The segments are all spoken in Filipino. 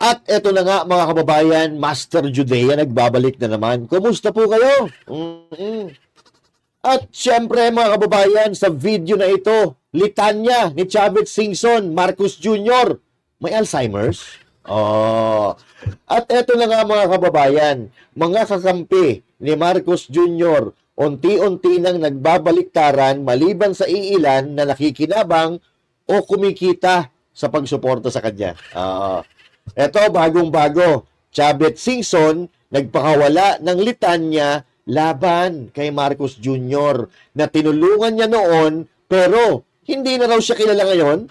At eto na nga mga kababayan, Master Judea nagbabalik na naman. Kumusta po kayo? At syempre mga kababayan, sa video na ito, litanya ni Chavez Singson, Marcos Jr. May Alzheimer's? At eto na nga mga kababayan, mga kakampi ni Marcos Jr. unti-unti nang nagbabaliktaran maliban sa iilan na nakikinabang o kumikita sa pagsuporta sa kanya. Eto, bagong-bago, Chavez Singson nagpakawala ng litanya laban kay Marcos Jr. na tinulungan niya noon pero hindi na raw siya kilala ngayon.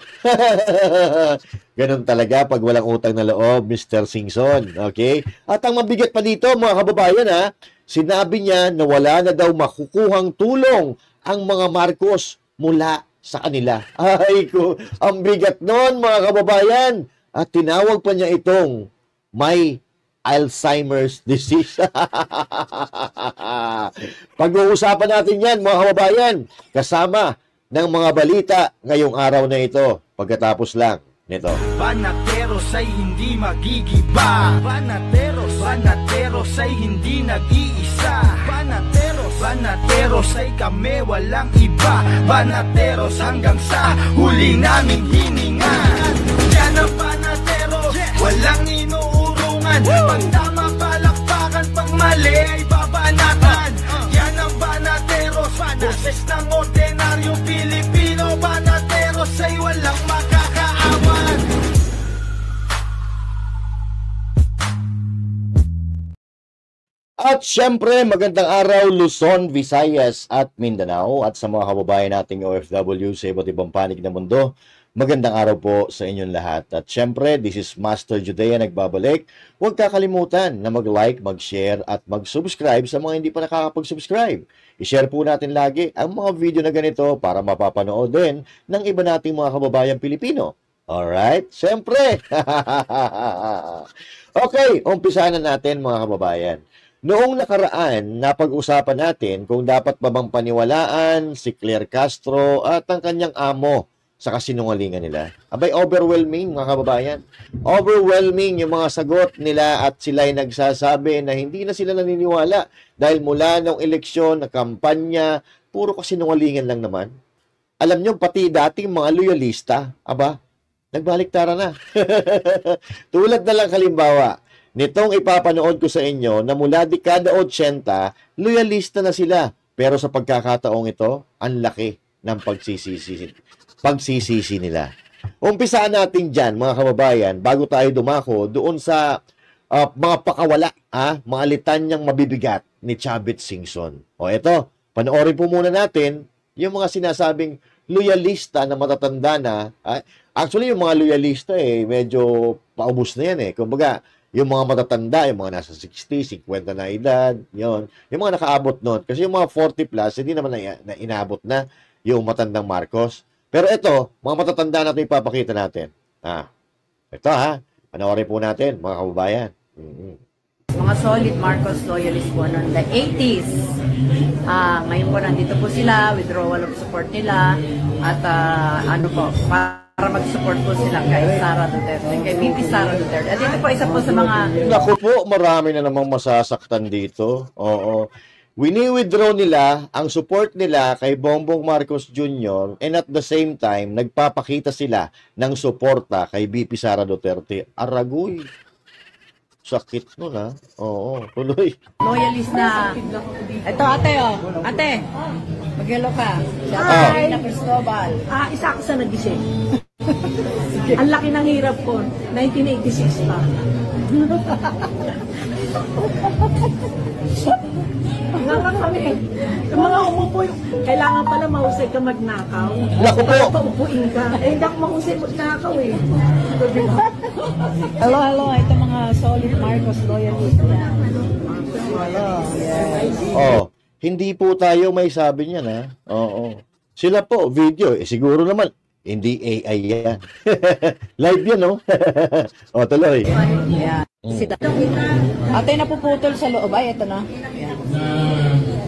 Ganun talaga pag walang utang na loob, Mr. Singson. Okay? At ang mabigat pa dito, mga kababayan, sinabi niya na wala na daw makukuhang tulong ang mga Marcos mula sa kanila. Ay ko, ang bigat nun, mga kababayan. At tinawag pa niya itong may Alzheimer's disease. Pag-uusapan natin yan, mga kababayan, kasama ng mga balita ngayong araw na ito. Pagkatapos lang nito. Banateros ay hindi magigiba. Banateros ay hindi nag-iisa. Banateros ay kami walang iba. Banateros hanggang sa huli naming hininga. Yan ang banateros, walang inuurungan. Pag tama palakpakan, pag mali ay babanatan. Yan ang banateros, boses ng ordinaryong Pilipino. Banateros ay walang makakaawan. At syempre, magandang araw Luzon, Visayas at Mindanao at sa mga kababayan nating OFW sa iba't ibang panig ng mundo. Magandang araw po sa inyong lahat. At syempre, this is Master Judea nagbabalik. Huwag kakalimutan na mag-like, mag-share at mag-subscribe sa mga hindi pa nakakapag-subscribe. I-share po natin lagi ang mga video na ganito para mapapanood din ng iba nating mga kababayang Pilipino. Alright? Syempre! Okay, umpisahan na natin mga kababayan. Noong nakaraan, napag-usapan natin kung dapat ba bang paniwalaan si Claire Castro at ang kanyang amo sa kasinungalingan nila. Abay, overwhelming mga kababayan. Overwhelming yung mga sagot nila at sila'y nagsasabi na hindi na sila naniniwala dahil mula nung eleksyon na kampanya, puro kasinungalingan lang naman. Alam nyo, pati dating mga loyalista, nagbaliktara na. Tulad na lang halimbawa, nitong ipapanood ko sa inyo na mula dekada 80, loyalista na sila. Pero sa pagkakataong ito, ang laki ng pagsisisi nila. Umpisaan natin dyan, mga kababayan, bago tayo dumako doon sa mga pakawala, mga litanyang mabibigat ni Chavez Singson. O eto, panoorin po muna natin yung mga sinasabing loyalista na matatanda na. Actually, yung mga loyalista medyo paubos na yan . Kumbaga, yung mga matatanda, yung mga nasa 60, 50 na edad, yun. Yung mga nakaabot nun. Kasi yung mga 40 plus, hindi naman na inabot na yung matandang Marcos. Pero ito, mga matatanda na ito ipapakita natin. Ito panoorin po natin, mga kababayan. Mga solid Marcos loyalists po noong the 80s. Ngayon po nandito po sila, withdrawal of support nila, at para mag-support po sila kay Sara Duterte, kay VP Sara Duterte. At ito po isa po sa mga... Naku po, marami na namang masasaktan dito. Oo. Wini-withdraw nila ang support nila kay Bongbong Marcos Jr. and at the same time, nagpapakita sila ng suporta kay VP Sara Duterte. Aragoy. Sakit nun Oo, tuloy. Loyalist na... Ito ate Ate, mag-hello ka. Hi! Na Cristobal. Isa ako sa nagising. Ang laki ng hirap ko. 1986 pa. Nga kami. Yung mga umupo, kailangan pala mahusay ka magnakaw. Naku po! Paupuin ka. Hindi ako mahusay magnakaw Hello. Ito mga solid Marcos loyalist. Hello. Yes. Hindi po tayo may sabi niyan Oo. Sila po, video. Siguro naman, hindi AI yan. Live yan, no? Tuloy. Yeah. Ate, napuputol sa loob. Ay, ito na. Yeah.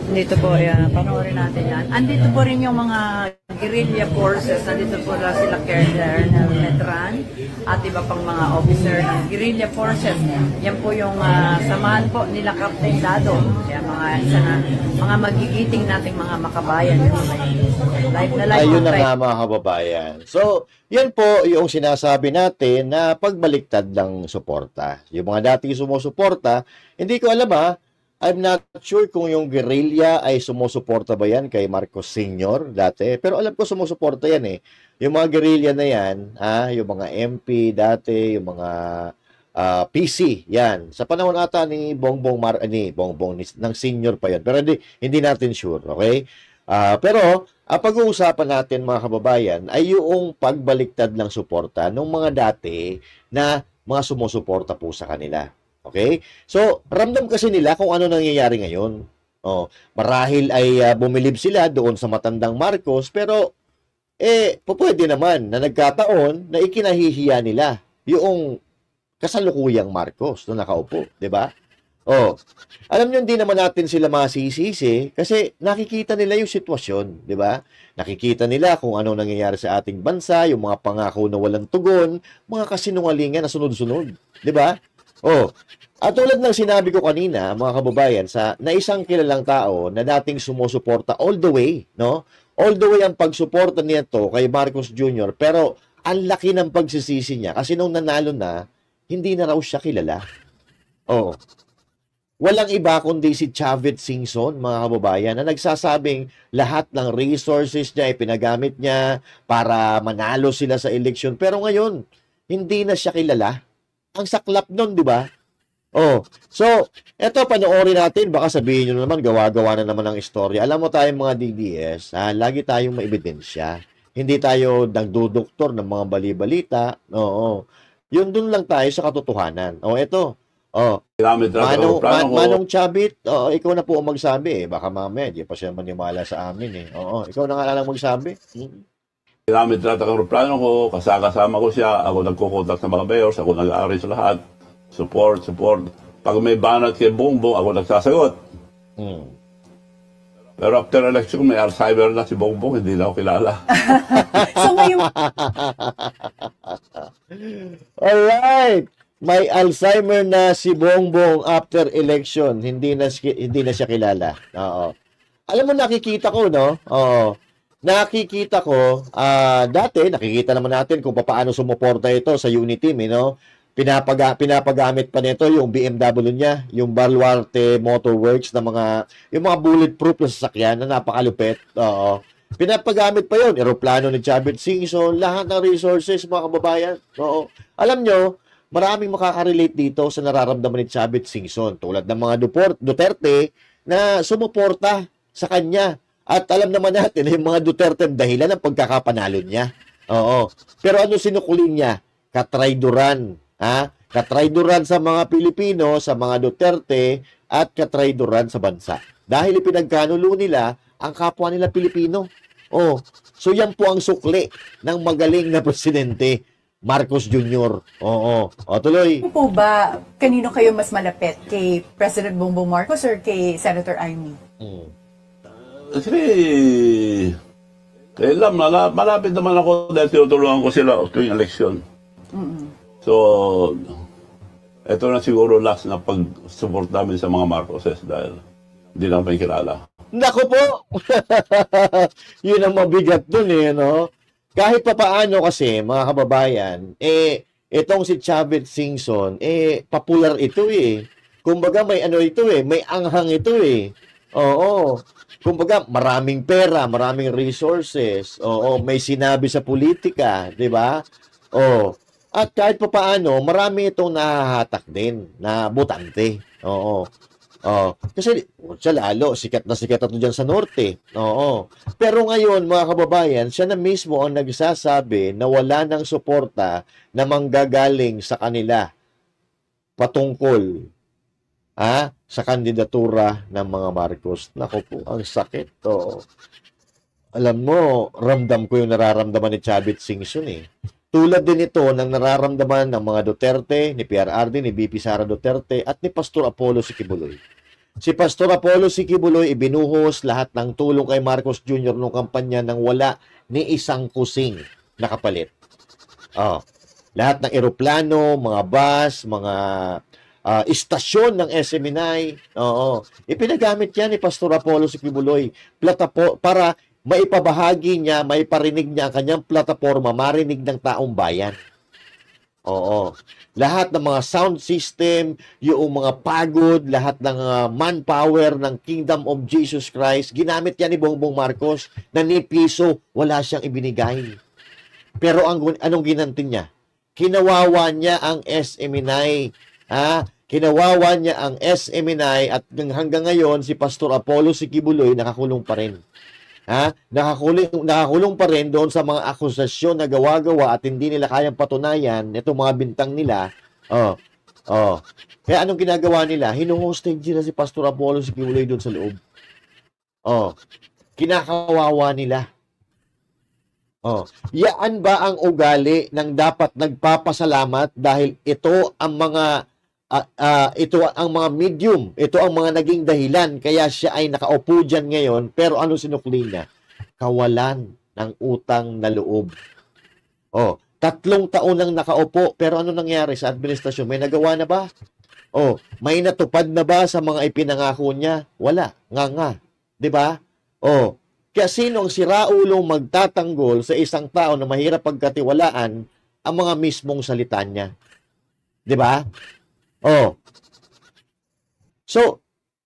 Dito po, panoorin natin yan. Andito po rin yung mga guerrilla forces. Nandito po sila Colonel Metran at iba pang mga officer ng guerrilla forces. Yan po yung samahan po nila Captain Dado. Kaya mga magigiting nating mga makabayan. Live na live. Ayun na nga mga kababayan. So, yan po yung sinasabi natin na pagbaliktad ng suporta. Yung mga dating sumusuporta, hindi ko alam I'm not sure kung yung guerrilla ay sumusuporta ba yan kay Marcos Sr. dati. Pero alam ko sumusuporta yan eh. Yung mga guerrilla na yan, yung mga MP dati, yung mga PC, yan. Sa panahon ata ni Bongbong ng senior pa yan. Pero hindi natin sure, okay? Pero ang pag-uusapan natin mga kababayan ay yung pagbaliktad ng suporta ng mga dati na mga sumusuporta po sa kanila. Okay? So, ramdam kasi nila kung ano nangyayari ngayon. Marahil ay bumilib sila doon sa matandang Marcos, pero pwede naman na nagkataon na ikinahihiya nila yung kasalukuyang Marcos na nakaupo, 'di ba? Alam niyo, hindi naman natin sila masisisi kasi nakikita nila yung sitwasyon, 'di ba? Nakikita nila kung ano nangyayari sa ating bansa, yung mga pangako na walang tugon, mga kasinungalingan na sunod-sunod, 'di ba? At tulad ng sinabi ko kanina, mga kababayan, na isang kilalang tao na dating sumusuporta all the way, no? All the way ang pagsuporta niya to kay Marcos Jr. Pero ang laki ng pagsisisi niya kasi nung nanalo na, hindi na raw siya kilala. Walang iba kundi si Chavit Singson, mga kababayan, na nagsasabing lahat ng resources niya ay pinagamit niya para manalo sila sa eleksyon. Pero ngayon, hindi na siya kilala. Ang saklap nun, di ba? So, eto, panoorin natin. Baka sabihin nyo naman, gawa-gawa na naman ng istorya. Alam mo tayong mga DDS, lagi tayong may ebidensya. Hindi tayo nagduduktor ng mga bali-balita. Yun dun lang tayo sa katotohanan. Eto. Manong Chavit, ikaw na po ang magsabi. Baka mamaya, di pa siya manimala sa amin. Ikaw na nga lang magsabi. Ginamit lahat ang aeroplano ko, kasama ko siya, ako nagkukontak sa mga mayors, ako nag-arrange lahat, support. Pag may banat kay Bongbong, ako nagsasagot. Pero after election, may Alzheimer na si Bongbong, hindi na ako kilala. So ngayon... Alright! May Alzheimer na si Bongbong after election, hindi na siya kilala. Alam mo, nakikita ko, no? Nakikita ko, dati, nakikita naman natin kung paano sumuporta ito sa Unity Team, no? Pinapagamit pa nito yung BMW niya, yung Baluarte Motorworks na yung mga bulletproof na sasakyan na napakalupit. Pinapagamit pa yun. Aeroplano ni Chavit Singson, lahat ng resources, mga kababayan. Alam nyo, maraming makakarelate dito sa nararamdaman ni Chavit Singson, tulad ng mga Duterte na sumuporta sa kanya. At alam naman natin, yung mga Duterte dahilan ng pagkakapanalo niya. Pero ano sinukulin niya? Katrayduran. Katrayduran sa mga Pilipino, sa mga Duterte, at katrayduran sa bansa. Dahil ipinagkanulo nila ang kapwa nila Pilipino. So yan po ang sukli ng magaling na presidente, Marcos Jr. Tuloy. Ano po ba, kanino kayo mas malapit? Kay President Bongbong Marcos or kay Senator Amy? Kasi, malapit naman ako dahil tinutulungan ko sila tuwing eleksyon. So, ito na siguro last na pag-support namin sa mga Marcoses dahil hindi na kami kilala. Naku po! Yun ang mabigat dun no? Kahit pa paano kasi, mga kababayan, itong si Chavit Singson, popular ito Kumbaga may may anghang ito Kumbaga, maraming pera, maraming resources. May sinabi sa politika, 'di ba? At kahit pa paano, marami itong nahahatak din na botante. Kasi siya lalo, sikat na sikat ito dyan sa norte. Pero ngayon, mga kababayan, siya na mismo ang nagsasabi na wala ng suporta na manggagaling sa kanila patungkol sa kandidatura ng mga Marcos. Naku po, ang sakit to. Alam mo, ramdam ko yung nararamdaman ni Chavit Singson Tulad din ito ng nararamdaman ng mga Duterte, ni PRRD, ni BP Sara Duterte, at ni Pastor Apollo Sikibuloy. Si Pastor Apollo Sikibuloy ibinuhos lahat ng tulong kay Marcos Jr. nung kampanya nang wala ni isang kusing nakapalit. Oh, lahat ng eroplano, mga bus, mga istasyon ng SMNI, oo, ipinagamit yan ni Pastor Apollo Sikibuloy para maipabahagi niya, maiparinig niya ang kanyang plataforma, marinig ng taong bayan. Oo. Lahat ng mga sound system, yung mga pagod, lahat ng manpower ng Kingdom of Jesus Christ, ginamit yan ni Bongbong Marcos na ni piso, wala siyang ibinigay. Pero anong ginanti niya? Kinawawa niya ang SMNI. Kinawawa niya ang SMNI at hanggang ngayon si Pastor Apollo Sikibuloy nakakulong pa rin. Nakakulong pa rin doon sa mga akusasyon na gawa-gawa at hindi nila kayang patunayan itong mga bintang nila. Kaya anong ginagawa nila? Hinuhostage nila si Pastor Apollo Sikibuloy doon sa loob. Kinakawawa nila. Yaan ba ang ugali ng dapat nagpapasalamat dahil ito ang mga medium, ito ang mga naging dahilan kaya siya ay nakaupo dyan ngayon, pero ano sinukli niya? Kawalan ng utang na loob. 3 taon nang nakaupo, pero ano nangyari sa administrasyon? May nagawa na ba? May natupad na ba sa mga ipinangako niya? Wala. Nga. 'Di ba? Kaya sino ang siraulong magtatanggol sa isang tao na mahirap pagkatiwalaan ang mga mismong salita niya? 'Di ba? So,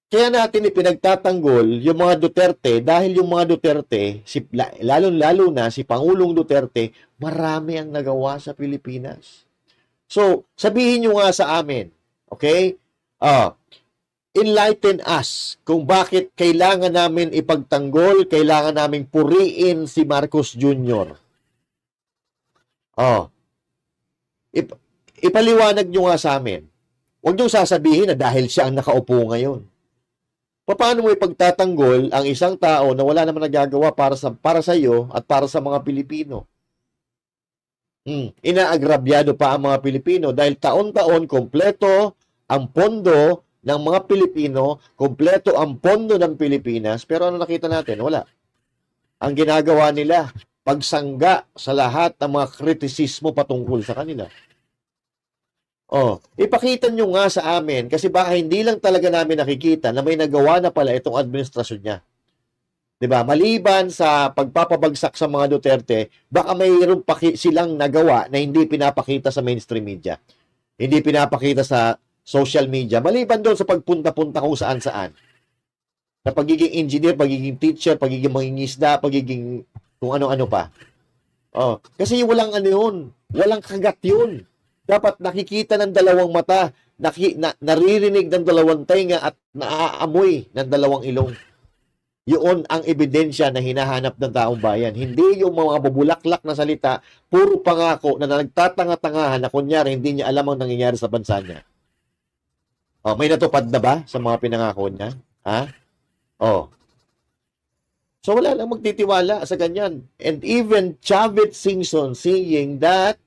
kaya natin ipinagtatanggol yung mga Duterte dahil yung mga Duterte, lalo na si Pangulong Duterte, marami ang nagawa sa Pilipinas. So, sabihin nyo nga sa amin, okay? Enlighten us kung bakit kailangan namin ipagtanggol, kailangan namin puriin si Marcos Jr. Ipaliwanag nyo nga sa amin. Huwag niyong sasabihin na dahil siya ang nakaupo ngayon. Paano mo ipagtatanggol ang isang tao na wala naman nagagawa para sa iyo at para sa mga Pilipino? Inaagrabyado pa ang mga Pilipino dahil taon-taon kompleto ang pondo ng mga Pilipino, kompleto ang pondo ng Pilipinas, pero ano nakita natin? Wala. Ang ginagawa nila, pagsangga sa lahat ng mga kritisismo patungkol sa kanila. Ipakita nyo nga sa amin kasi baka hindi lang talaga namin nakikita na may nagawa na pala itong administrasyon niya. 'Di ba? Maliban sa pagpapabagsak sa mga Duterte, baka mayroon pa silang nagawa na hindi pinapakita sa mainstream media. Hindi pinapakita sa social media. Maliban doon sa pagpunta-punta kung saan-saan. Sa pagiging engineer, pagiging teacher, pagiging mangingisda, pagiging kung ano-ano pa. Kasi walang ano yun. Walang kagat yun. Dapat nakikita ng dalawang mata, naririnig ng dalawang tainga at naaamoy ng dalawang ilong. Yun ang ebidensya na hinahanap ng taong bayan. Hindi yung mga bubulaklak na salita, puro pangako na nagtatanga-tangahan na kunyari hindi niya alam ang nangyayari sa bansa niya. May natupad na ba sa mga pinangako niya? So wala lang magtitiwala sa ganyan. And even Chavit Singson saying that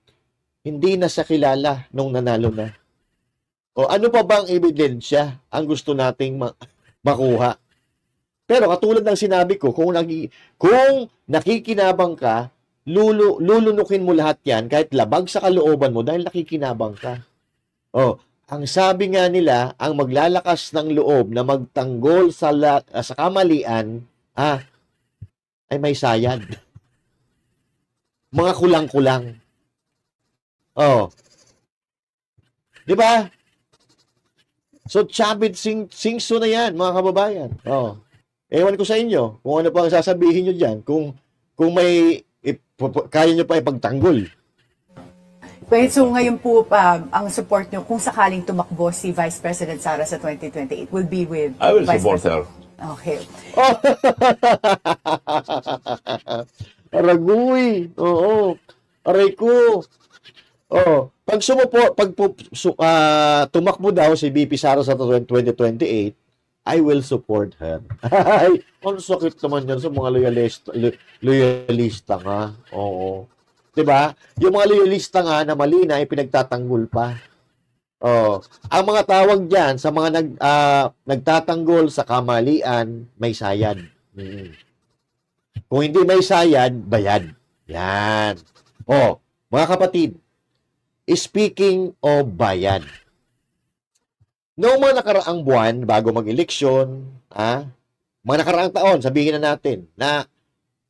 hindi na siya kilala nung nanalo na. Ano pa bang ebidensya ang gusto nating makuha? Pero katulad ng sinabi ko, kung nakikinabang ka, lulunukin mo lahat yan kahit labag sa kalooban mo dahil nakikinabang ka. Ang sabi nga nila, ang maglalakas ng loob na magtanggol sa kamalian, ay may sayad. Mga kulang-kulang. Di ba? So, Chavit Singson na yan, mga kababayan. Ewan ko sa inyo, kung ano pa ang sasabihin nyo dyan, kung kaya nyo pa ipagtanggol. So, ngayon po, ang support nyo, kung sakaling tumakbo si Vice President Sara sa 2028, will be with I will Vice support President. her. Okay. Aragoy. Aray ko. Pag tumakbo daw si VP Sara sa 2028, I will support her. Ay, ang sakit naman yan sa mga loyalista nga. Oo. 'Di ba? Yung mga loyalista nga na mali na ipinagtatanggol pa. Ang mga tawag diyan sa mga nagtatanggol sa kamalian, may sayad. Kung hindi may sayad, bayad. Yan. Mga kapatid, speaking of bayad, noong mga nakaraang buwan, bago mag-eleksyon, mga nakaraang taon, sabihin na natin, na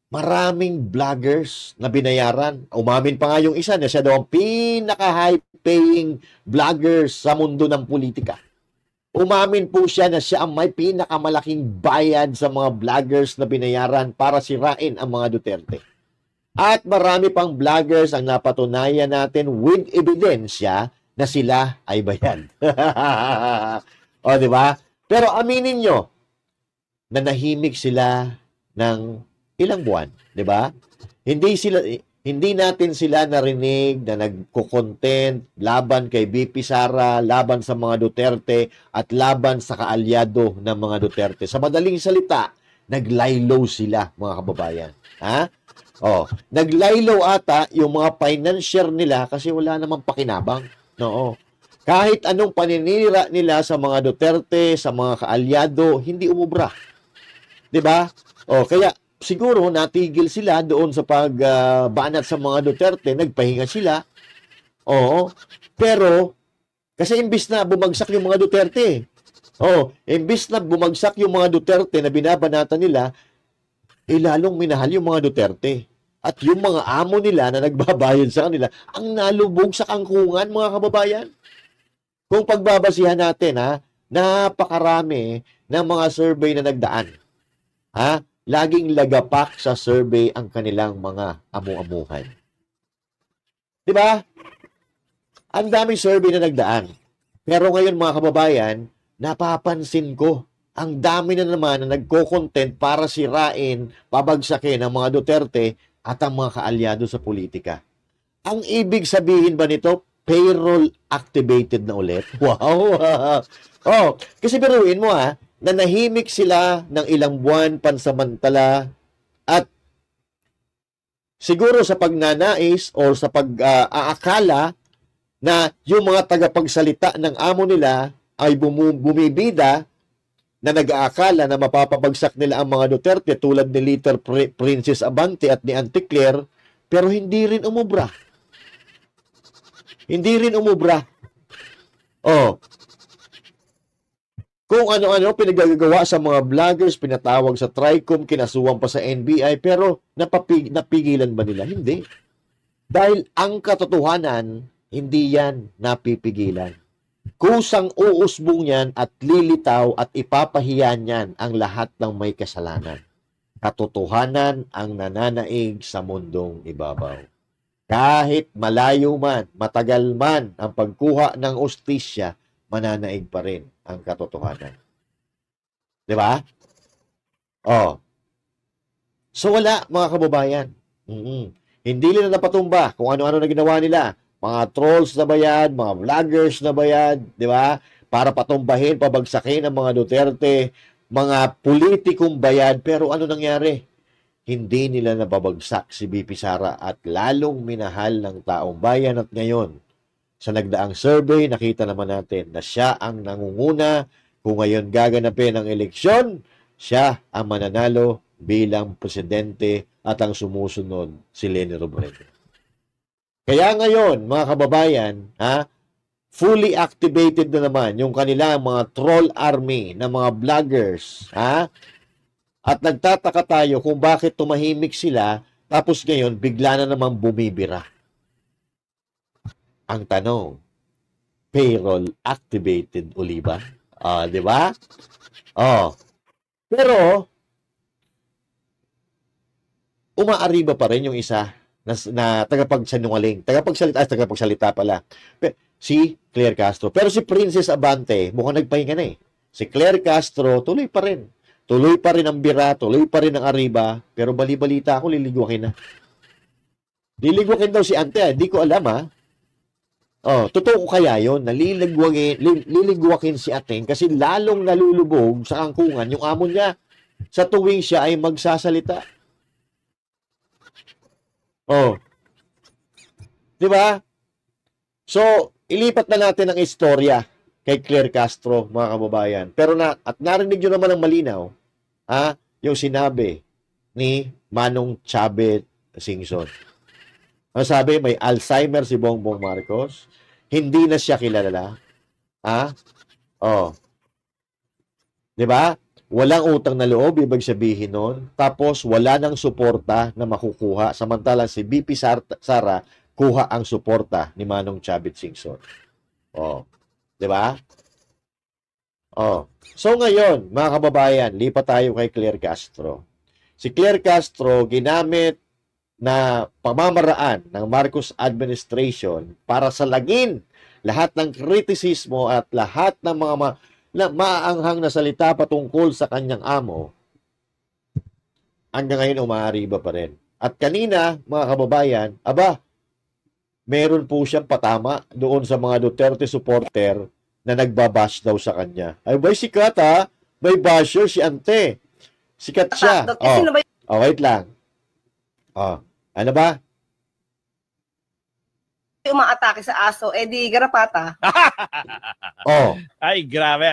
maraming vloggers na binayaran. Umamin pa nga yung isa na siya daw ang pinaka-high-paying vlogger sa mundo ng politika. Umamin po siya na siya ang may pinakamalaking bayad sa mga vloggers na binayaran para sirain ang mga Duterte. At marami pang vloggers ang napatunayan natin with ebidensya na sila ay bayad. Di ba? Pero aminin nyo, na nahimik sila ng ilang buwan, di ba? Hindi natin sila narinig na nagko-content laban kay BP Sara, laban sa mga Duterte at laban sa kaalyado ng mga Duterte. Sa madaling salita, naglaylo sila, mga kababayan. Naglaylo ata yung mga financier nila kasi wala namang pakinabang. Kahit anong paninira nila sa mga Duterte, sa mga kaalyado, hindi umubra. 'Di ba? Kaya siguro natigil sila doon sa pagbanat sa mga Duterte, nagpahinga sila. Pero kasi imbis na bumagsak yung mga Duterte. Imbis na bumagsak yung mga Duterte na binabanatan nila, lalong minahal yung mga Duterte. At yung mga amo nila na nagbabayad sa kanila, ang nalubog sa kangkungan, mga kababayan. Kung pagbabasihan natin, napakarami ng mga survey na nagdaan. Laging lagapak sa survey ang kanilang mga amu-amuhan. Di ba? Ang daming survey na nagdaan. Pero ngayon, mga kababayan, napapansin ko, ang dami na naman na nagko-content para sirain, pabagsakin ang mga Duterte at ang mga kaalyado sa politika. Ang ibig sabihin ba nito, payroll activated na ulit? Wow! Kasi biruin mo na nahimik sila ng ilang buwan pansamantala at siguro sa pagnanais o sa pag-aakala na yung mga tagapagsalita ng amo nila ay bumibida na nag-aakala na mapapabagsak nila ang mga Duterte tulad ni Little Princess Abante at ni Auntie Claire, pero hindi rin umubra. Hindi rin umubra. Kung ano-ano pinagagawa sa mga vloggers, pinatawag sa TRICOM, kinasuhan pa sa NBI, pero napigilan ba nila? Hindi. Dahil ang katotohanan, hindi yan napipigilan. Kusang uusbong yan at lilitaw at ipapahiya niyan ang lahat ng may kasalanan. Katotohanan ang nananaig sa mundong ibabaw. Kahit malayo man, matagal man ang pagkuha ng ustisya, mananaig pa rin ang katotohanan. Di ba? So wala, mga kababayan. Hindi nila napatumba kung ano-ano na ginawa nila. Mga trolls na bayad, mga vloggers na bayad, di ba? Para patumbahin, pabagsakin ang mga Duterte, mga politikong bayad. Pero ano nangyari? Hindi nila nababagsak si BP Sara at lalong minahal ng taong bayan. At ngayon, sa nagdaang survey, nakita naman natin na siya ang nangunguna. Kung ngayon gaganapin ang eleksyon, siya ang mananalo bilang presidente at ang sumusunod si Leni Robredo. Kaya ngayon, mga kababayan, fully activated na naman yung kanilang mga troll army na mga vloggers, at nagtataka tayo kung bakit tumahimik sila, tapos ngayon, bigla na namang bumibira. Ang tanong, payroll activated uli ba? Di ba? Pero, umaariba pa rin yung isa na tagapagsalita pala. Si Claire Castro. Pero si Princess Abante, mukhang nagpahinga na eh. Si Claire Castro, tuloy pa rin. Tuloy pa rin ang bira, tuloy pa rin ang ariba, pero bali-balita ako, liligwakin na. Liligwakin daw si Ante, hindi ko alam totoo ko kaya yun, na liligwakin si Ating kasi lalong nalulubog sa kangkungan yung amo niya sa tuwing siya ay magsasalita. Di ba? So, ilipat na natin ang istorya. kay Claire Castro, mga kababayan. Pero at narinig nyo naman ang malinaw, yung sinabi ni Manong Chavez Singson. Ang sabi, may Alzheimer si Bongbong Marcos, hindi na siya kilala. Di ba? Walang utang na loob, ibig sabihin nun. Tapos, wala nang suporta na makukuha. Samantalang si BP Sara, kuha ang suporta ni Manong Chavez Singson. Di ba? So ngayon, mga kababayan, lipat tayo kay Claire Castro. Si Claire Castro, ginamit na pamamaraan ng Marcos administration para salagin lahat ng kritisismo at lahat ng mga maaanghang na salita patungkol sa kanyang amo, hanggang ngayon umaariba pa rin. At kanina, mga kababayan, meron po siyang patama doon sa mga Duterte supporter na nagbabash daw sa kanya. Ay, may sikat may basher si Ante. Sikat siya. Wait lang. Ano ba? Umaatake sa aso, di garapata. Ay, grabe,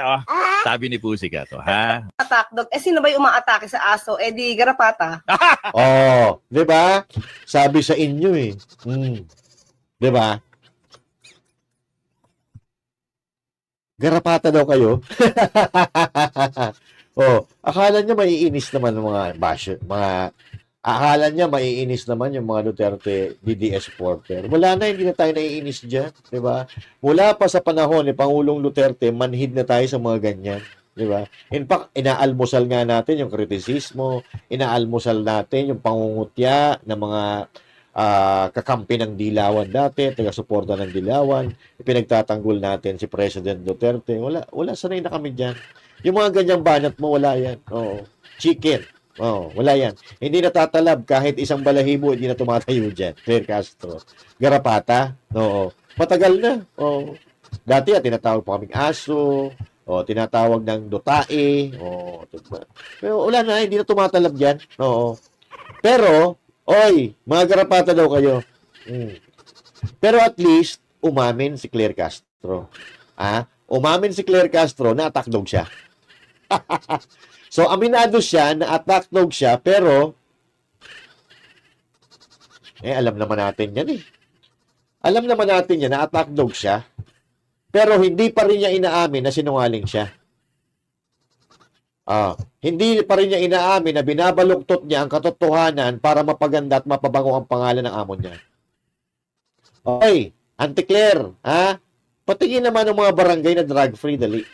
Sabi ni Pussycat, ha? Attack dog. Sino ba yung umaatake sa aso? Di garapata. Di ba? Sabi sa inyo Di ba? Garapata daw kayo. Akala niya maiinis naman ng mga basher, akala niya maiinis naman yung mga Duterte DDS supporter. Wala na, hindi na tayo naiinis dyan. Diba? Mula pa sa panahon ni Pangulong Duterte, manhid na tayo sa mga ganyan. Diba? In fact, inaalmusal nga natin yung kritisismo, inaalmusal natin yung pangungutya ng mga kakampi ng Dilawan dati, taga-suporta ng Dilawan. Pinagtatanggol natin si President Duterte. Wala sanay na kami dyan. Yung mga ganyang banat mo, wala yan. Chicken. Wala yan. Hindi natatalab kahit isang balahibo, hindi na tumatayo dyan. Claire Castro. Garapata? Matagal na. Dati tinatawag pa kaming aso. Tinatawag ng dotae. Pero wala na, hindi na tumatalab dyan. Pero, mga garapata daw kayo. Pero at least, umamin si Claire Castro. Umamin si Claire Castro na attack dog siya. So, aminado siya na attack dog siya, pero alam naman natin yan Alam naman natin yan na attack dog siya, pero hindi pa rin niya inaamin na sinungaling siya. Hindi pa rin niya inaamin na binabaluktot niya ang katotohanan para mapaganda at mapabango ang pangalan ng amo niya. Auntie Claire, patingin naman ng mga barangay na drug-free, dali.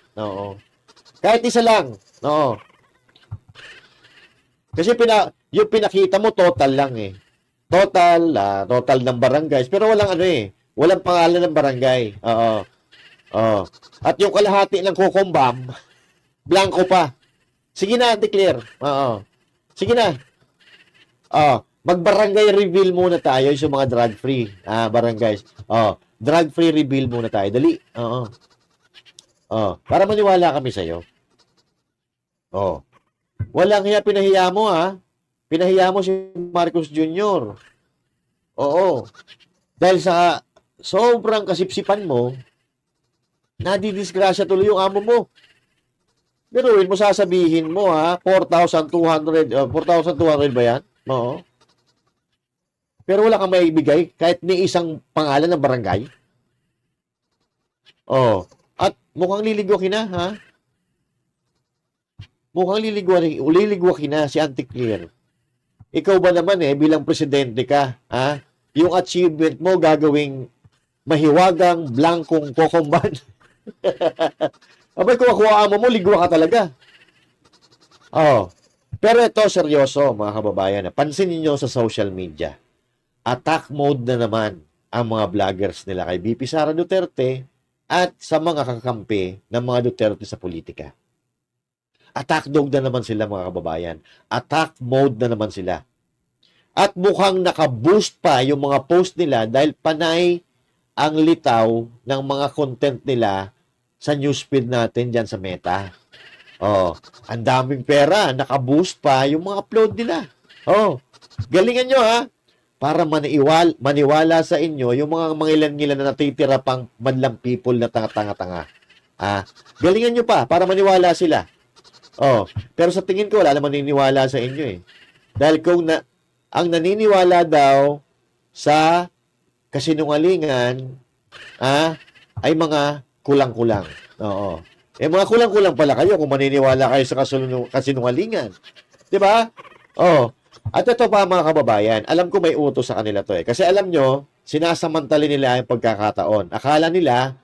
Kahit isa lang. Kasi yung pinakita mo, total lang Total ng barangays. Pero walang walang pangalan ng barangay. At yung kalahati ng kukumbam, blanco pa. Sige na, declare. Sige na. Mag-barangay reveal muna tayo sa mga drug-free barangays. Drug-free reveal muna tayo. Dali. Para maniwala kami sa'yo. Walang pinahiya mo Pinahiya mo si Marcos Jr. Dahil sa sobrang kasipsipan mo, nadidisgrasya tuloy yung amo mo. Pero mo sasabihin mo 4,200 ba yan? Pero wala kang maibigay kahit ni isang pangalan ng barangay. At mukhang liligwakin na, Mukhang liligwakin na si Auntie Claire. Ikaw ba naman bilang presidente ka, yung achievement mo gagawing mahiwagang, blankong kokomban. Abay, kung kuha mo, ligwa ka talaga. Pero ito, seryoso, mga kababayan. Pansin niyo sa social media. Attack mode na naman ang mga vloggers nila kay BP Sara Duterte at sa mga kakampi ng mga Duterte sa politika. Attack dog na naman sila, mga kababayan. Attack mode na naman sila. At mukhang nakaboost pa yung mga post nila dahil panay ang litaw ng mga content nila sa newsfeed natin dyan sa Meta. Ang daming pera. Nakaboost pa yung mga upload nila. Galingan nyo, para maniwala sa inyo yung mga mangilan-ngilan na natitira pang madlang people na tanga-tanga-tanga. Galingan nyo pa para maniwala sila. Pero sa tingin ko, wala naman naniniwala sa inyo eh. Dahil kung ang naniniwala daw sa kasinungalingan, ay mga kulang-kulang. Oo. Mga kulang-kulang pala kayo kung maniniwala kayo sa kasinungalingan. Di ba? At ito pa mga kababayan, alam ko may utos sa kanila to eh. Kasi alam nyo, sinasamantali nila yung pagkakataon. Akala nila,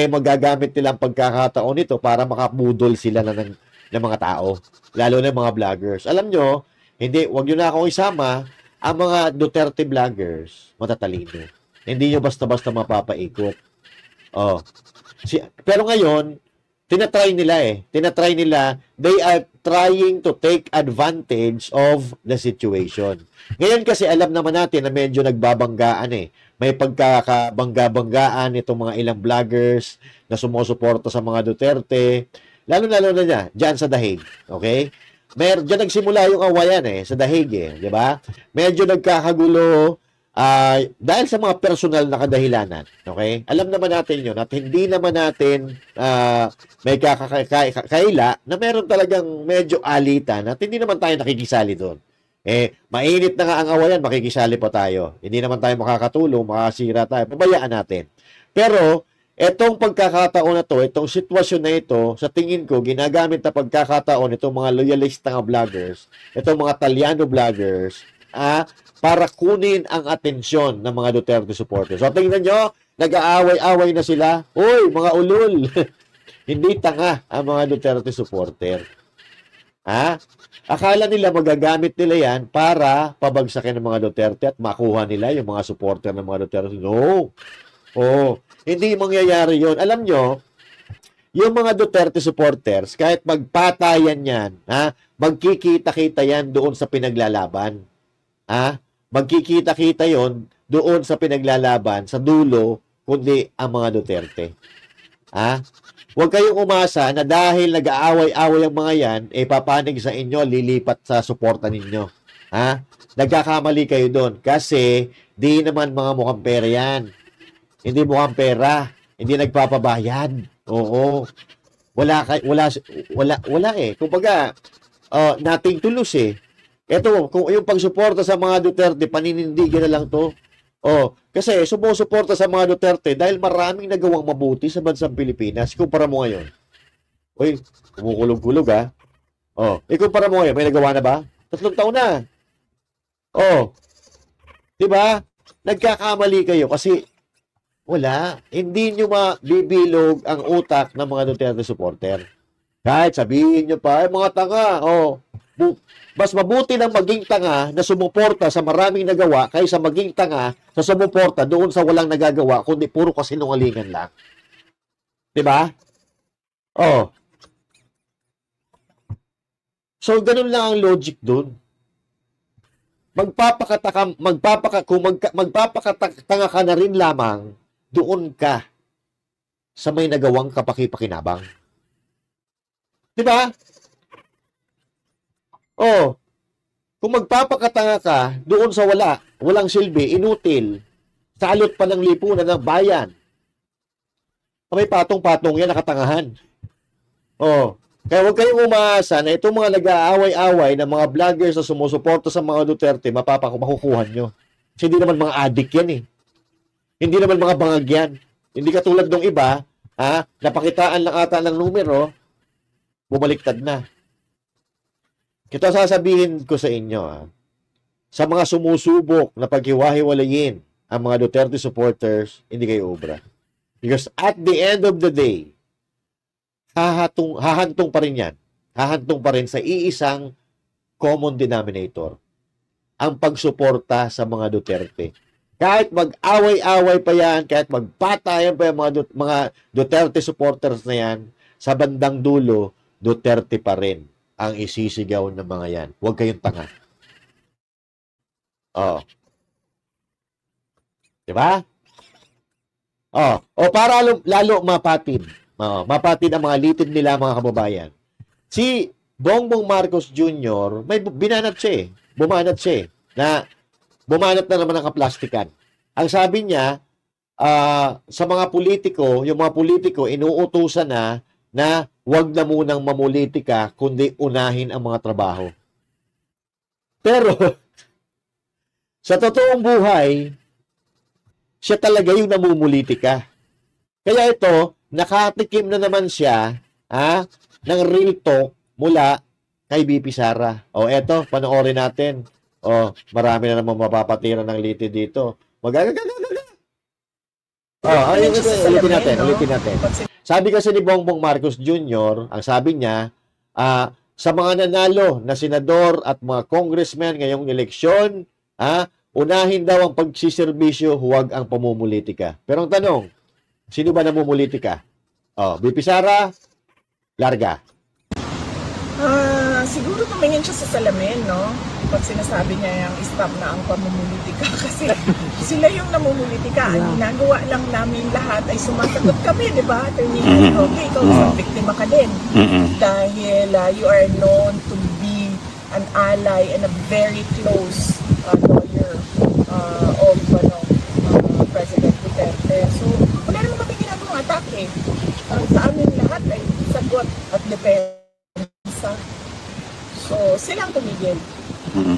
magagamit nila ang pagkakataon nito para makabudol sila ng mga tao. Lalo na mga vloggers. Alam nyo, wag nyo na akong isama, ang mga Duterte vloggers, matatalino. Hindi nyo basta-basta mapapaikot. Pero ngayon, tinatry nila, they are trying to take advantage of the situation. Ngayon kasi alam naman natin na medyo nagbabanggaan eh. May pagkakabangga-banggaan itong mga ilang vloggers na sumusuporta sa mga Duterte. Lalo-lalo na dyan sa Dahig. Okay? Diyan nagsimula yung awayan sa Dahig eh. Di ba? Medyo nagkakagulo dahil sa mga personal na kadahilanan. Okay? Alam naman natin yun at hindi naman natin may kaila na meron talagang medyo alitan at hindi naman tayo nakikisali doon. Mainit na nga ang awayan, makikisali pa tayo. Hindi naman tayo makakatulong, makasira tayo. Pabayaan natin. Pero, etong pagkakataon na to, itong sitwasyon na ito, sa tingin ko, ginagamit na pagkakataon itong mga loyalista nga vloggers, itong mga Talyano vloggers, para kunin ang atensyon ng mga Duterte supporters. So, tingnan nyo, nag-aaway-aaway na sila. Uy, mga ulol! Hindi tanga ang mga Duterte supporter. Akala nila magagamit nila yan para pabagsakin ng mga Duterte at makuha nila yung mga supporter ng mga Duterte. No! Hindi mangyayari yon. Alam nyo, yung mga Duterte supporters, kahit magpatayan yan, magkikita-kita yan doon sa pinaglalaban. Magkikita-kita yon doon sa pinaglalaban, sa dulo, kundi ang mga Duterte. Huwag kayong umasa na dahil nag-aaway-aaway ang mga yan, papanig sa inyo, lilipat sa suporta ninyo. Nagkakamali kayo doon kasi di naman mga mukhang pera yan. Hindi mukhang pera. Hindi nagpapabayad. Oo. Wala eh. Kumbaga, nating tulos eh. Ito, kung yung pagsuporta sa mga Duterte, paninindigan na lang to. Kasi sumusuporta sa mga Duterte dahil maraming nagawang mabuti sa bansang Pilipinas. Ikumpara mo ngayon. Uy, kumukulog-kulog ikumpara mo ngayon, may nagawa na ba? 3 taon na. Diba? Nagkakamali kayo kasi wala. Hindi nyo mabibilog ang utak ng mga Duterte supporter. Kahit sabihin nyo pa, mga tanga, mas mabuti ng maging tanga na sumuporta sa maraming nagawa kaysa maging tanga sa sumuporta doon sa walang nagagawa kundi puro kasinungalingan lang. Diba? So, ganun lang ang logic doon. Magpapakatanga ka na rin lamang doon ka sa may nagawang kapaki-pakinabang. Diba? Kung magpapakatanga ka doon sa walang silbi, inutil, salot pa ng lipunan ng bayan. May patong-patong yan, nakatangahan. Kaya huwag kayong umaasa na itong mga nag-aaway-away ng mga vloggers na sumusuporta sa mga Duterte, makukuhan nyo. Kasi hindi naman mga adik yan eh. Hindi naman mga bangag yan. Hindi katulad ng iba, napakitaan lang ata ng numero, bumaliktad na. Ito sasabihin ko sa inyo, sa mga sumusubok na paghiwa-hiwalayin ang mga Duterte supporters, hindi kayo obra. Because at the end of the day, hahantong pa rin yan. Hahantong pa rin sa iisang common denominator. Ang pagsuporta sa mga Duterte. Kahit mag-away-away pa yan, kahit magpatayan pa yung mga Duterte supporters na yan, sa bandang dulo, Duterte pa rin ang isisigaw ng mga yan. Huwag kayong tanga. Diba? Para lalo mapatid. Mapatid ang mga litid nila, mga kababayan. Si Bongbong Marcos Jr., may binanat siya eh. Bumanat siya eh. Bumanat na naman ang kaplastikan. Ang sabi niya, sa mga politiko, yung mga politiko inuutusan na wag na munang mamulitika kundi unahin ang mga trabaho. Pero sa totoong buhay, siya talaga yung namumulitika. Kaya ito, nakatikim na naman siya ng real talk mula kay BP Sara. O eto, panoorin natin. O, marami na naman mapapatira ng liti dito. Magagagagaga. Ulitin natin. Sabi kasi ni Bongbong Marcos Jr., ang sabi niya, sa mga nanalo na senador at mga congressmen ngayong eleksyon, unahin daw ang pagsiservisyo, huwag ang pamumulitika. Pero ang tanong, sino ba namumulitika? BP Sara, larga. Siguro tumingin siya sa salamin, no? Pag sinasabi niya yung stop na ang pamumulitika kasi sila yung namumulitika. Ang ginagawa lang namin lahat ay sumasagot kami, di ba? Okay, ikaw isang biktima ka din. Dahil you are known to be an ally and a very close lawyer of President Duterte. So, wala naman kami ginagawang atake. Sa amin lahat ay sagot at depensa. So, silang tumigil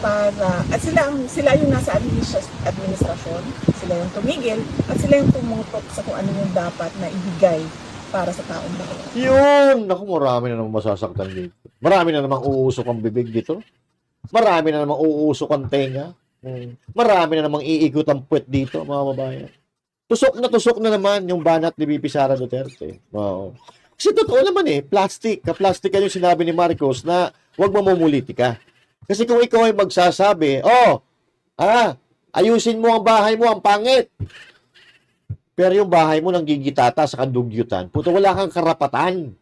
at sila yung nasa administrasyon, sila yung tumigil at sila yung tumutok sa kung ano yung dapat na ibigay para sa taong bayan. Yun! Naku, marami na namang masasaktan dito. Marami na namang uusok ang bibig dito. Marami na namang uusok ang tenga. Marami na namang iikot ang puwet dito, mga babayan. Tusok na naman yung banat ni BP Sara Duterte. Wow. Kasi totoo naman plastic. Ka-plastic yung sinabi ni Marcos na huwag mamumulitika. Kasi kung ikaw ay magsasabi, ayusin mo ang bahay mo, ang pangit. Pero yung bahay mo nang gigitata sa kandugyutan, puto, wala kang karapatan.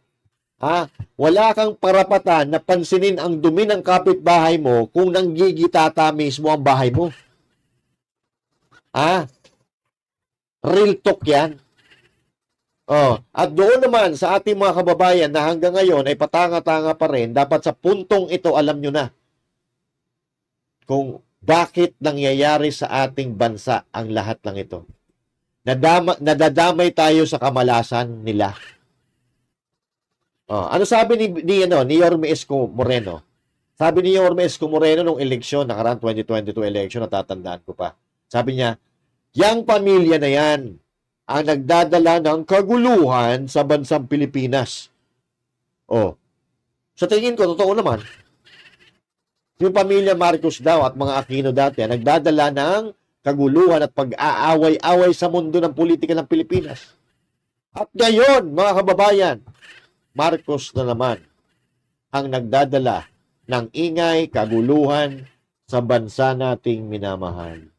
Wala kang karapatan na pansinin ang dumi ng kapitbahay mo kung nanggigitata mismo ang bahay mo. Real talk yan. At doon naman sa ating mga kababayan na hanggang ngayon ay patanga-tanga pa rin, dapat sa puntong ito alam nyo na kung bakit nangyayari sa ating bansa ang lahat ng ito. Nadadamay tayo sa kamalasan nila. Ano sabi ni Yorme Isko Moreno? Sabi ni Yorme Isko Moreno nung eleksyon, nakaraan 2022 eleksyon, natatandaan ko pa. Sabi niya, yang pamilya na yan ang nagdadala ng kaguluhan sa bansang Pilipinas. Sa tingin ko, totoo naman. Yung pamilya Marcos daw at mga Aquino dati nagdadala ng kaguluhan at pag-aaway-away sa mundo ng politika ng Pilipinas. At ngayon, mga kababayan, Marcos na naman ang nagdadala ng ingay, kaguluhan sa bansa nating minamahal.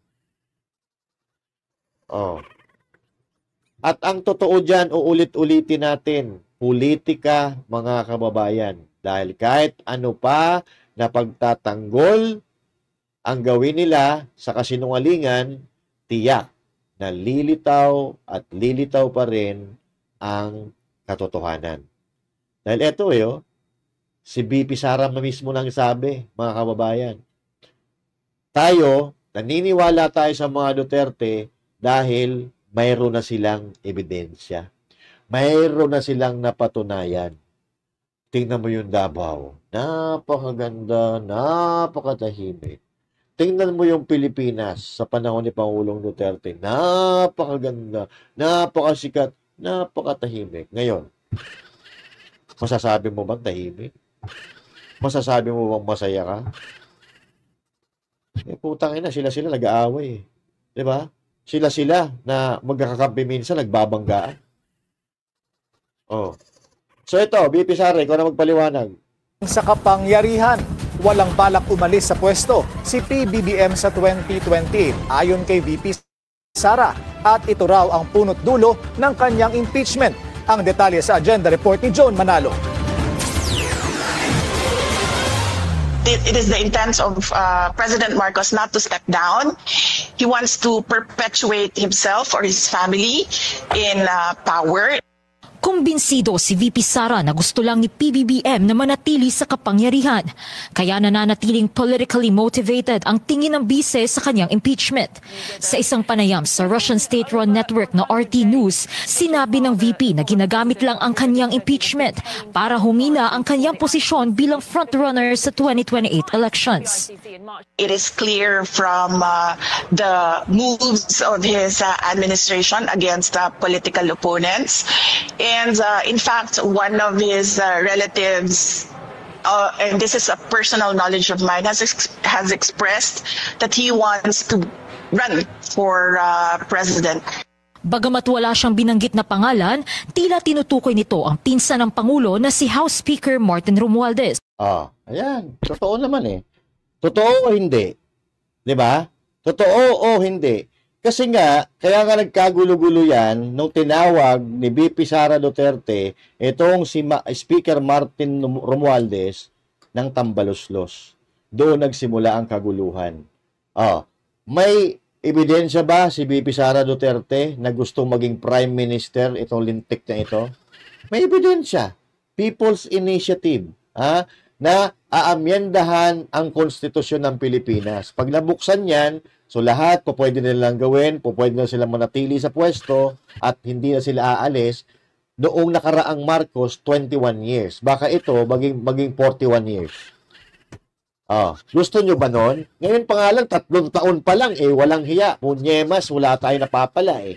At ang totoo dyan, uulit-ulitin natin, politika, mga kababayan. Dahil kahit ano pa na pagtatanggol ang gawin nila sa kasinungalingan, tiyak na lilitaw at lilitaw pa rin ang katotohanan. Dahil eto si BP Sara mismo nang sabi, mga kababayan. Naniniwala tayo sa mga Duterte dahil mayroon na silang ebidensya. Mayroon na silang napatunayan. Tingnan mo yung Davao. Napakaganda, napakatahimik. Tingnan mo yung Pilipinas sa panahon ni Pangulong Duterte. Napakaganda, napakasikat, napakatahimik. Ngayon, masasabi mo bang tahimik? Masasabi mo bang masaya ka? Putang ina, sila-sila nag-aaway. Diba? Sila-sila na magkakakampi minsan, nagbabanggaan. So ito, BP Sara, ikaw na magpaliwanag. Sa kapangyarihan, walang balak umalis sa pwesto si PBBM sa 2028 ayon kay VP Sara. At ito raw ang punot dulo ng kanyang impeachment. Ang detalye sa agenda report ni John Manalo. It is the intent of President Marcos not to step down. He wants to perpetuate himself or his family in power. Kung Kumbinsido si VP Sara na gusto lang ni PBBM na manatili sa kapangyarihan. Kaya nananatiling politically motivated ang tingin ng bise sa kanyang impeachment. Sa isang panayam sa Russian state-run network na RT News, sinabi ng VP na ginagamit lang ang kanyang impeachment para humina ang kanyang posisyon bilang frontrunner sa 2028 elections. It is clear from the moves of his administration against political opponents. And in fact, one of his relatives, and this is a personal knowledge of mine, has expressed that he wants to run for president. Bagamat wala siyang binanggit na pangalan, tila tinutukoy nito ang pinsan ng Pangulo na si House Speaker Martin Romualdez. Ayan. Totoo naman eh. Totoo o hindi? 'Di ba? Totoo o hindi? Kasi nga, kaya nga nagkagulo-gulo yan nung tinawag ni VP Sara Duterte itong si Speaker Martin Romualdez ng tambaluslos. Doon nagsimula ang kaguluhan. May ebidensya ba si VP Sara Duterte na gustong maging Prime Minister itong lintik na ito? May ebidensya. People's Initiative. Na aamyendahan ang konstitusyon ng Pilipinas. Pag nabuksan yan, so lahat po pwede nilang gawin, po pwede na silang manatili sa pwesto at hindi na sila aalis. Noong nakaraang Marcos, 21 years. Baka ito, maging 41 years. Gusto nyo ba nun? Ngayon pa nga lang, 3 taon pa lang, walang hiya. Munyemas, wala tayo napapala eh.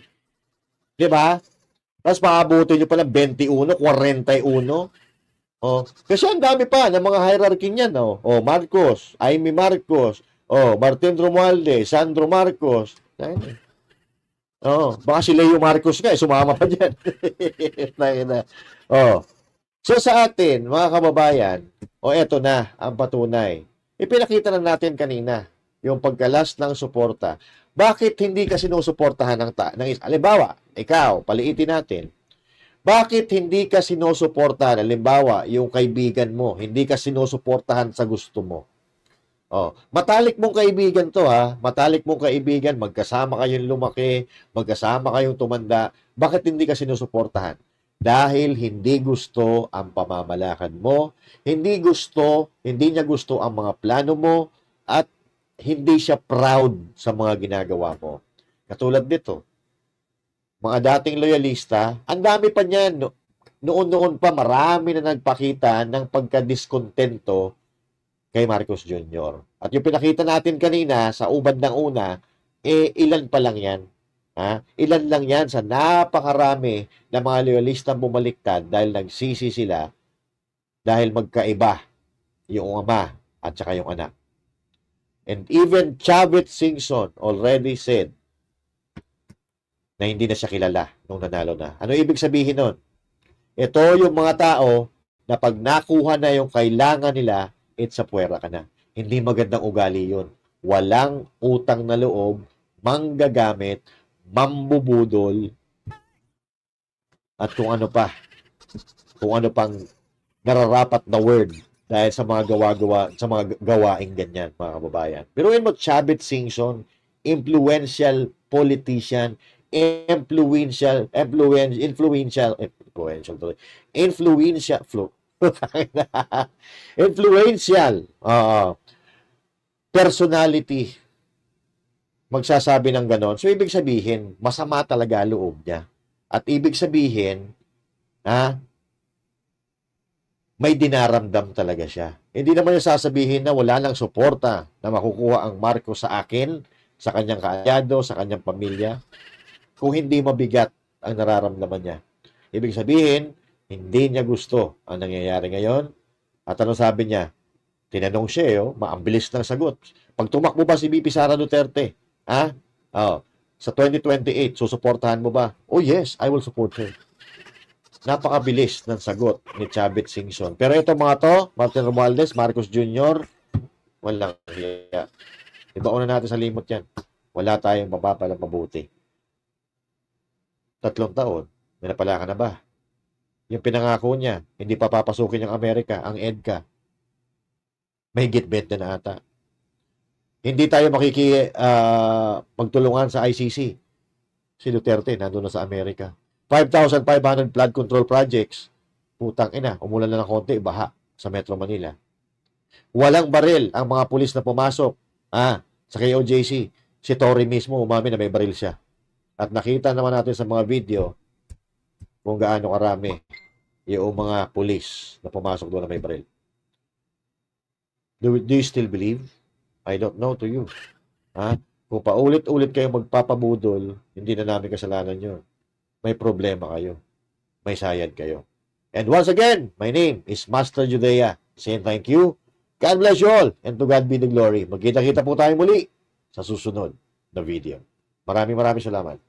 Diba? Tapos makabuti nyo pa lang 21, 41. Kasi ang dami pa ng mga hierarchy niyan. Marcos, Amy Marcos, Martin Romualdez, Sandro Marcos. Baka si Leo Marcos nga, sumama pa dyan. So sa atin, mga kababayan, eto na ang patunay. Ipinakita na natin kanina yung pagkalas ng suporta. Bakit hindi ka sinusuportahan ng halimbawa, ikaw, paliitin natin. Bakit hindi ka sinusuportahan? Halimbawa, yung kaibigan mo, hindi ka sinusuportahan sa gusto mo. Matalik mong kaibigan to Matalik mong kaibigan, magkasama kayong lumaki, magkasama kayong tumanda. Bakit hindi ka sinusuportahan? Dahil hindi gusto ang pamamalakad mo, hindi niya gusto ang mga plano mo, at hindi siya proud sa mga ginagawa mo. Katulad nito, mga dating loyalista, ang dami pa niyan. Noon pa, marami na nagpakita ng pagka-diskontento kay Marcos Jr. At yung pinakita natin kanina sa ubad ng una, ilan pa lang yan. Ilan lang yan sa napakarami na mga loyalistang bumaliktad dahil nagsisi sila dahil magkaiba yung ama at saka yung anak. And even Chavit Singson already said na hindi na siya kilala nung nanalo na. Ano ibig sabihin nun? Ito yung mga tao na pag nakuha na yung kailangan nila, it's a puwera ka na. Hindi magandang ugali yun. Walang utang na loob, manggagamit, mambubudol, at kung ano pang nararapat na word dahil sa mga gawaing ganyan, mga kababayan. Pero mo, Chavit Singson, influential politician, influential personality magsasabi ng ganon. So, ibig sabihin, masama talaga loob niya. At ibig sabihin, may dinaramdam talaga siya. Hindi naman niya sasabihin na wala lang suporta na makukuha ang Marcos sa akin, sa kanyang kaalyado, sa kanyang pamilya, kung hindi mabigat ang nararamdaman niya. Ibig sabihin, hindi niya gusto ang nangyayari ngayon. At ano sabi niya? Tinanong siya, maambilis ng sagot. Pag tumakbo ba si VP Sara Duterte, sa 2028, susuportahan mo ba? Oh yes, I will support her. Napakabilis ng sagot ni Chavit Singson. Pero ito mga to, Martin Romualdez, Marcos Jr., walang hiya. Ibaon na natin sa limot yan. Wala tayong mapapalang mabuti. 3 taon, may napala ka na ba? Yung pinangako niya, hindi pa papasukin yung Amerika, ang EDCA. May gitbet na ata. Hindi tayo magtulungan sa ICC. Si Duterte, nandun na sa Amerika. 5,500 flood control projects. Putang ina, umulan na ng konti, baha sa Metro Manila. Walang baril ang mga pulis na pumasok sa KOJC. Si Tory mismo umamin na may baril siya. At nakita naman natin sa mga video kung gaano karami yung mga pulis na pumasok doon na may baril. Do you still believe? I don't know to you. Kung paulit-ulit kayo magpapabudol, hindi na namin kasalanan yun. May problema kayo. May sayad kayo. And once again, my name is Master Judea. Saying thank you. God bless you all. And to God be the glory. Magkita-kita po tayo muli sa susunod na video. Maraming salamat.